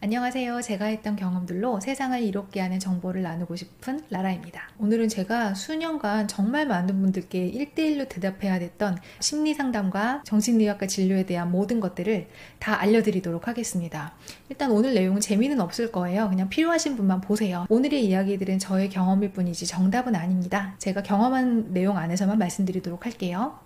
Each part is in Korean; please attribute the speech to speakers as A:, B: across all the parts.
A: 안녕하세요. 제가 했던 경험들로 세상을 이롭게 하는 정보를 나누고 싶은 라라입니다. 오늘은 제가 수년간 정말 많은 분들께 1대1로 대답해야 됐던 심리상담과 정신의학과 진료에 대한 모든 것들을 다 알려드리도록 하겠습니다. 일단 오늘 내용은 재미는 없을 거예요. 그냥 필요하신 분만 보세요. 오늘의 이야기들은 저의 경험일 뿐이지 정답은 아닙니다. 제가 경험한 내용 안에서만 말씀드리도록 할게요.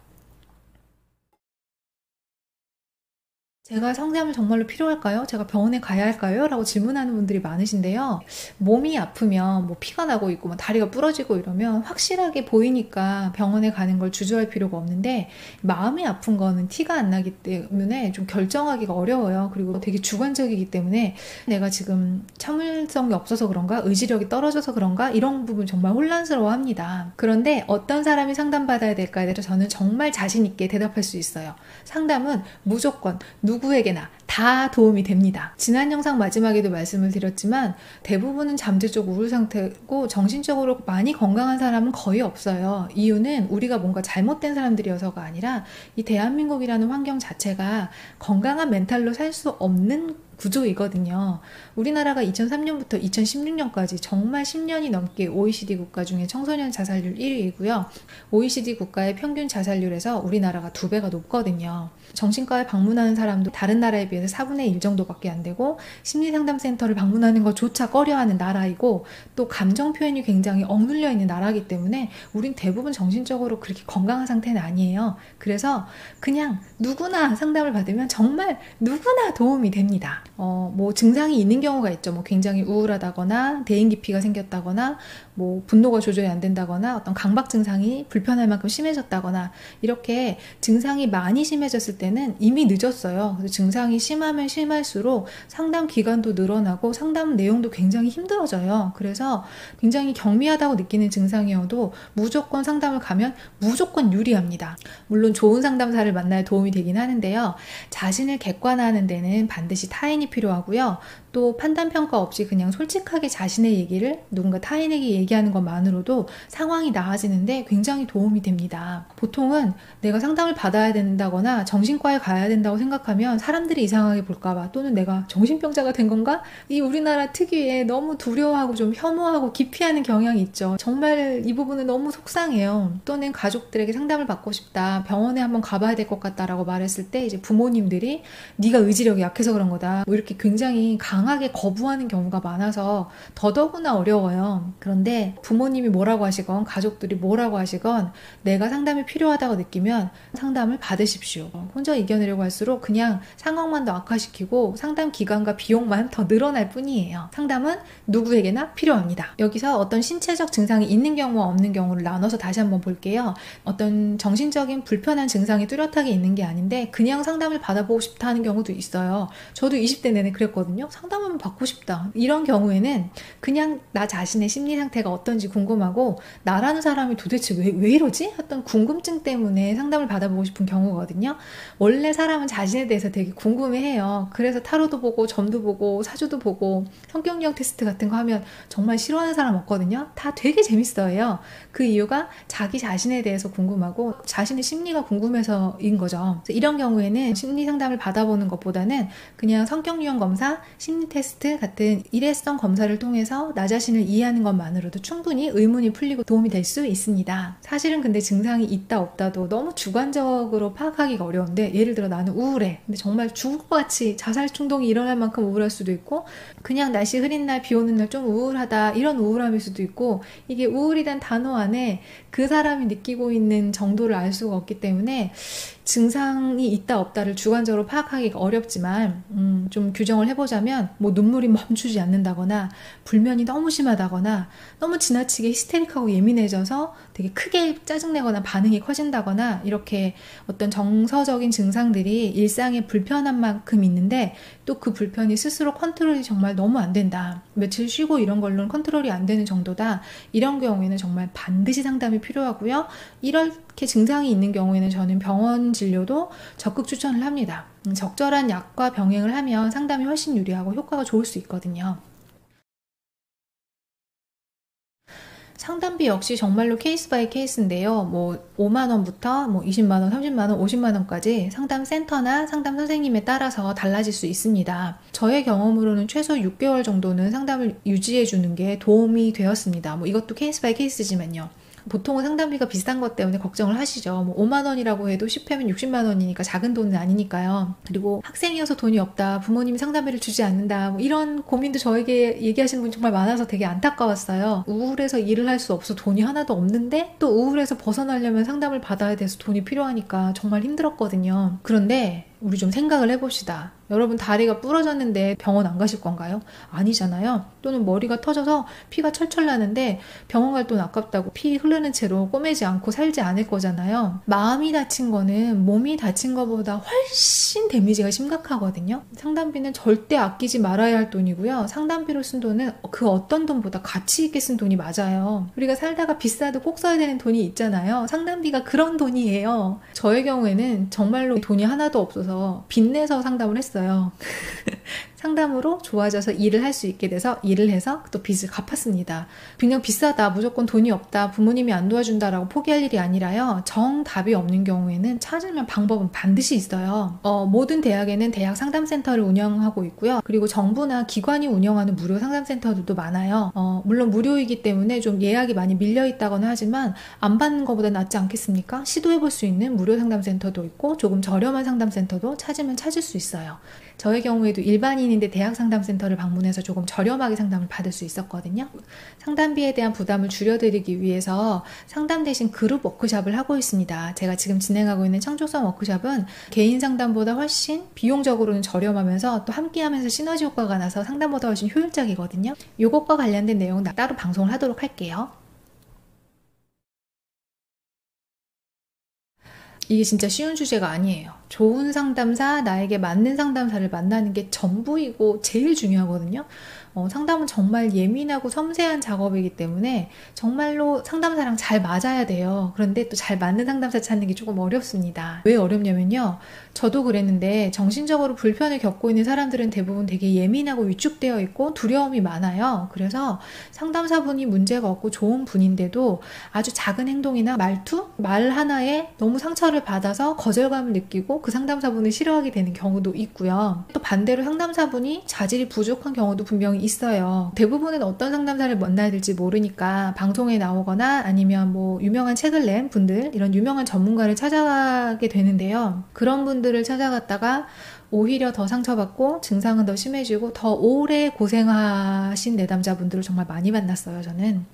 A: 제가 상담을 정말로 필요할까요? 제가 병원에 가야 할까요? 라고 질문하는 분들이 많으신데요. 몸이 아프면 뭐 피가 나고 있고 뭐 다리가 부러지고 이러면 확실하게 보이니까 병원에 가는 걸 주저할 필요가 없는데, 마음이 아픈 거는 티가 안 나기 때문에 좀 결정하기가 어려워요. 그리고 되게 주관적이기 때문에 내가 지금 참을성이 없어서 그런가? 의지력이 떨어져서 그런가? 이런 부분 정말 혼란스러워합니다. 그런데 어떤 사람이 상담받아야 될까에 대해서 저는 정말 자신 있게 대답할 수 있어요. 상담은 무조건 누구에게나 다 도움이 됩니다. 지난 영상 마지막에도 말씀을 드렸지만 대부분은 잠재적 우울 상태고 정신적으로 많이 건강한 사람은 거의 없어요. 이유는 우리가 뭔가 잘못된 사람들이어서가 아니라 이 대한민국이라는 환경 자체가 건강한 멘탈로 살 수 없는 구조이거든요. 우리나라가 2003년부터 2016년까지 정말 10년이 넘게 OECD 국가 중에 청소년 자살률 1위이고요. OECD 국가의 평균 자살률에서 우리나라가 2배가 높거든요. 정신과에 방문하는 사람도 다른 나라에 비해서 4분의 1 정도밖에 안 되고, 심리상담센터를 방문하는 것조차 꺼려하는 나라이고, 또 감정 표현이 굉장히 억눌려 있는 나라이기 때문에 우린 대부분 정신적으로 그렇게 건강한 상태는 아니에요. 그래서 그냥 누구나 상담을 받으면 정말 누구나 도움이 됩니다. 뭐 증상이 있는 경우가 있죠. 뭐 굉장히 우울하다거나 대인 기피가 생겼다거나 뭐 분노가 조절이 안 된다거나 어떤 강박 증상이 불편할 만큼 심해졌다거나, 이렇게 증상이 많이 심해졌을 때는 이미 늦었어요. 그래서 증상이 심하면 심할수록 상담 기간도 늘어나고 상담 내용도 굉장히 힘들어져요. 그래서 굉장히 경미하다고 느끼는 증상이어도 무조건 상담을 가면 무조건 유리합니다. 물론 좋은 상담사를 만나야 도움이 되긴 하는데요. 자신을 객관화하는 데는 반드시 타인이 필요하고요. 또 판단평가 없이 그냥 솔직하게 자신의 얘기를 누군가 타인에게 얘기하는 것만으로도 상황이 나아지는데 굉장히 도움이 됩니다. 보통은 내가 상담을 받아야 된다거나 정신과에 가야 된다고 생각하면 사람들이 이상하게 볼까봐, 또는 내가 정신병자가 된 건가? 이 우리나라 특유의 너무 두려워하고 좀 혐오하고 기피하는 경향이 있죠. 정말 이 부분은 너무 속상해요. 또는 가족들에게 상담을 받고 싶다, 병원에 한번 가봐야 될 것 같다라고 말했을 때 이제 부모님들이 네가 의지력이 약해서 그런 거다, 뭐 이렇게 굉장히 강하게 거부하는 경우가 많아서 더더구나 어려워요. 그런데 부모님이 뭐라고 하시건 가족들이 뭐라고 하시건 내가 상담이 필요하다고 느끼면 상담을 받으십시오. 혼자 이겨내려고 할수록 그냥 상황만 더 악화시키고 상담 기간과 비용만 더 늘어날 뿐이에요. 상담은 누구에게나 필요합니다. 여기서 어떤 신체적 증상이 있는 경우와 없는 경우를 나눠서 다시 한번 볼게요. 어떤 정신적인 불편한 증상이 뚜렷하게 있는 게 아닌데 그냥 상담을 받아보고 싶다 하는 경우도 있어요. 저도 20대 내내 그랬거든요. 상담 한번 받고 싶다. 이런 경우에는 그냥 나 자신의 심리 상태가 어떤지 궁금하고, 나라는 사람이 도대체 왜 이러지? 어떤 궁금증 때문에 상담을 받아보고 싶은 경우거든요. 원래 사람은 자신에 대해서 되게 궁금해해요. 그래서 타로도 보고 점도 보고 사주도 보고 성격 유형 테스트 같은 거 하면 정말 싫어하는 사람 없거든요. 다 되게 재밌어해요. 그 이유가 자기 자신에 대해서 궁금하고 자신의 심리가 궁금해서인 거죠. 이런 경우에는 심리 상담을 받아보는 것보다는 그냥 성격 유형 검사, 심리 테스트 같은 일회성 검사를 통해서 나 자신을 이해하는 것만으로도 충분히 의문이 풀리고 도움이 될 수 있습니다. 사실은 근데 증상이 있다 없다도 너무 주관적으로 파악하기가 어려운데, 예를 들어 나는 우울해. 근데 정말 죽을 것 같이 자살 충동이 일어날 만큼 우울할 수도 있고, 그냥 날씨 흐린 날, 비 오는 날 좀 우울하다, 이런 우울함일 수도 있고, 이게 우울이란 단어 안에 그 사람이 느끼고 있는 정도를 알 수가 없기 때문에 증상이 있다 없다를 주관적으로 파악하기가 어렵지만, 좀 규정을 해보자면 뭐 눈물이 멈추지 않는다거나 불면이 너무 심하다거나 너무 지나치게 히스테릭하고 예민해져서 되게 크게 짜증내거나 반응이 커진다거나, 이렇게 어떤 정서적인 증상들이 일상에 불편한 만큼 있는데 또 그 불편이 스스로 컨트롤이 정말 너무 안 된다, 며칠 쉬고 이런 걸로는 컨트롤이 안 되는 정도다, 이런 경우에는 정말 반드시 상담이 필요하고요. 이렇게 증상이 있는 경우에는 저는 병원 진료도 적극 추천을 합니다. 적절한 약과 병행을 하면 상담이 훨씬 유리하고 효과가 좋을 수 있거든요. 상담비 역시 정말로 케이스 바이 케이스인데요. 뭐 5만 원부터 뭐 20만 원, 30만 원, 50만 원까지 상담 센터나 상담 선생님에 따라서 달라질 수 있습니다. 저의 경험으로는 최소 6개월 정도는 상담을 유지해 주는 게 도움이 되었습니다. 뭐 이것도 케이스 바이 케이스지만요. 보통은 상담비가 비싼 것 때문에 걱정을 하시죠. 뭐 5만 원이라고 해도 10회면 60만 원이니까 작은 돈은 아니니까요. 그리고 학생이어서 돈이 없다, 부모님이 상담비를 주지 않는다, 뭐 이런 고민도 저에게 얘기하시는 분이 정말 많아서 되게 안타까웠어요. 우울해서 일을 할 수 없어 돈이 하나도 없는데 또 우울해서 벗어나려면 상담을 받아야 돼서 돈이 필요하니까 정말 힘들었거든요. 그런데 우리 좀 생각을 해봅시다. 여러분 다리가 부러졌는데 병원 안 가실 건가요? 아니잖아요. 또는 머리가 터져서 피가 철철 나는데 병원 갈 돈 아깝다고 피 흐르는 채로 꼬매지 않고 살지 않을 거잖아요. 마음이 다친 거는 몸이 다친 것보다 훨씬 데미지가 심각하거든요. 상담비는 절대 아끼지 말아야 할 돈이고요. 상담비로 쓴 돈은 그 어떤 돈보다 가치 있게 쓴 돈이 맞아요. 우리가 살다가 비싸도 꼭 써야 되는 돈이 있잖아요. 상담비가 그런 돈이에요. 저의 경우에는 정말로 돈이 하나도 없어서 빚내서 상담을 했어요. 상담으로 좋아져서 일을 할 수 있게 돼서 일을 해서 또 빚을 갚았습니다. 그냥 비싸다, 무조건 돈이 없다, 부모님이 안 도와준다라고 포기할 일이 아니라요. 정답이 없는 경우에는 찾으면 방법은 반드시 있어요. 모든 대학에는 대학 상담센터를 운영하고 있고요. 그리고 정부나 기관이 운영하는 무료 상담센터들도 많아요. 물론 무료이기 때문에 좀 예약이 많이 밀려 있다거나 하지만 안 받는 것보다 낫지 않겠습니까? 시도해볼 수 있는 무료 상담센터도 있고 조금 저렴한 상담센터도 찾으면 찾을 수 있어요. 저의 경우에도 일반인인데 대학 상담센터를 방문해서 조금 저렴하게 상담을 받을 수 있었거든요. 상담비에 대한 부담을 줄여드리기 위해서 상담 대신 그룹 워크숍을 하고 있습니다. 제가 지금 진행하고 있는 창조성 워크숍은 개인 상담보다 훨씬 비용적으로는 저렴하면서 또 함께하면서 시너지 효과가 나서 상담보다 훨씬 효율적이거든요. 이것과 관련된 내용 따로 방송을 하도록 할게요. 이게 진짜 쉬운 주제가 아니에요. 좋은 상담사, 나에게 맞는 상담사를 만나는 게 전부이고 제일 중요하거든요. 상담은 정말 예민하고 섬세한 작업이기 때문에 정말로 상담사랑 잘 맞아야 돼요. 그런데 또 잘 맞는 상담사 찾는 게 조금 어렵습니다. 왜 어렵냐면요. 저도 그랬는데 정신적으로 불편을 겪고 있는 사람들은 대부분 되게 예민하고 위축되어 있고 두려움이 많아요. 그래서 상담사분이 문제가 없고 좋은 분인데도 아주 작은 행동이나 말투, 말 하나에 너무 상처를 받아서 거절감을 느끼고 그 상담사분을 싫어하게 되는 경우도 있고요. 또 반대로 상담사분이 자질이 부족한 경우도 분명히 있어요. 대부분은 어떤 상담사를 만나야 될지 모르니까 방송에 나오거나 아니면 뭐 유명한 책을 낸 분들, 이런 유명한 전문가를 찾아가게 되는데요. 그런 분들을 찾아갔다가 오히려 더 상처받고 증상은 더 심해지고 더 오래 고생하신 내담자분들을 정말 많이 만났어요, 저는.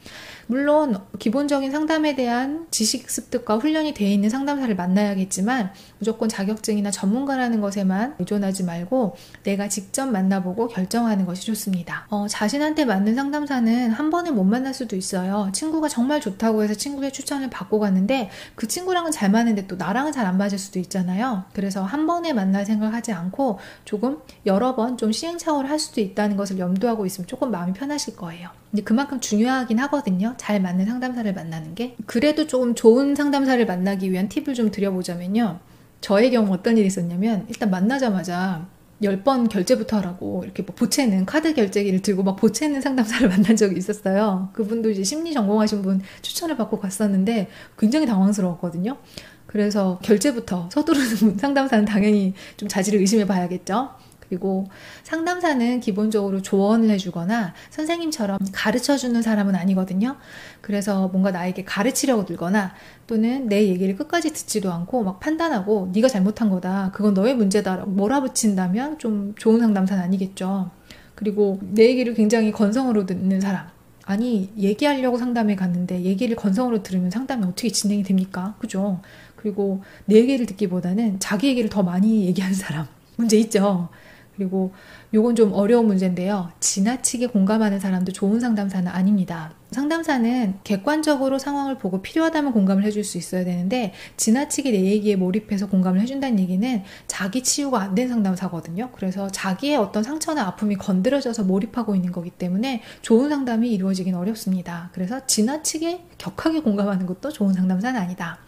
A: 물론 기본적인 상담에 대한 지식 습득과 훈련이 되어 있는 상담사를 만나야겠지만 무조건 자격증이나 전문가라는 것에만 의존하지 말고 내가 직접 만나보고 결정하는 것이 좋습니다. 자신한테 맞는 상담사는 한 번에 못 만날 수도 있어요. 친구가 정말 좋다고 해서 친구의 추천을 받고 갔는데 그 친구랑은 잘 맞는데 또 나랑은 잘 안 맞을 수도 있잖아요. 그래서 한 번에 만날 생각하지 않고 조금 여러 번 좀 시행착오를 할 수도 있다는 것을 염두하고 있으면 조금 마음이 편하실 거예요. 근데 그만큼 중요하긴 하거든요. 잘 맞는 상담사를 만나는 게. 그래도 조금 좋은 상담사를 만나기 위한 팁을 좀 드려보자면요. 저의 경우 어떤 일이 있었냐면 일단 만나자마자 10번 결제부터 하라고 이렇게 뭐 보채는 카드 결제기를 들고 막 보채는 상담사를 만난 적이 있었어요. 그분도 이제 심리 전공하신 분 추천을 받고 갔었는데 굉장히 당황스러웠거든요. 그래서 결제부터 서두르는 상담사는 당연히 좀 자질을 의심해 봐야겠죠. 그리고 상담사는 기본적으로 조언을 해주거나 선생님처럼 가르쳐주는 사람은 아니거든요. 그래서 뭔가 나에게 가르치려고 들거나 또는 내 얘기를 끝까지 듣지도 않고 막 판단하고 네가 잘못한 거다, 그건 너의 문제다 몰아붙인다면 좀 좋은 상담사는 아니겠죠. 그리고 내 얘기를 굉장히 건성으로 듣는 사람, 아니 얘기하려고 상담에 갔는데 얘기를 건성으로 들으면 상담이 어떻게 진행이 됩니까? 그죠? 그리고 내 얘기를 듣기보다는 자기 얘기를 더 많이 얘기하는 사람, 문제 있죠. 그리고 요건 좀 어려운 문제인데요. 지나치게 공감하는 사람도 좋은 상담사는 아닙니다. 상담사는 객관적으로 상황을 보고 필요하다면 공감을 해줄 수 있어야 되는데 지나치게 내 얘기에 몰입해서 공감을 해준다는 얘기는 자기 치유가 안 된 상담사거든요. 그래서 자기의 어떤 상처나 아픔이 건드려져서 몰입하고 있는 거기 때문에 좋은 상담이 이루어지긴 어렵습니다. 그래서 지나치게 격하게 공감하는 것도 좋은 상담사는 아니다.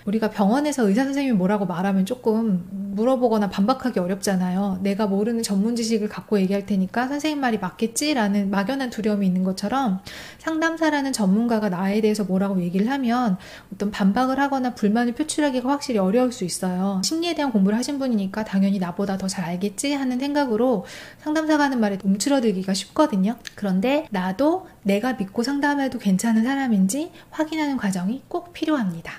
A: 우리가 병원에서 의사 선생님이 뭐라고 말하면 조금 물어보거나 반박하기 어렵잖아요. 내가 모르는 전문 지식을 갖고 얘기할 테니까 선생님 말이 맞겠지라는 막연한 두려움이 있는 것처럼 상담사라는 전문가가 나에 대해서 뭐라고 얘기를 하면 어떤 반박을 하거나 불만을 표출하기가 확실히 어려울 수 있어요. 심리에 대한 공부를 하신 분이니까 당연히 나보다 더 잘 알겠지 하는 생각으로 상담사가 하는 말에 움츠러들기가 쉽거든요. 그런데 나도 내가 믿고 상담해도 괜찮은 사람인지 확인하는 과정이 꼭 필요합니다.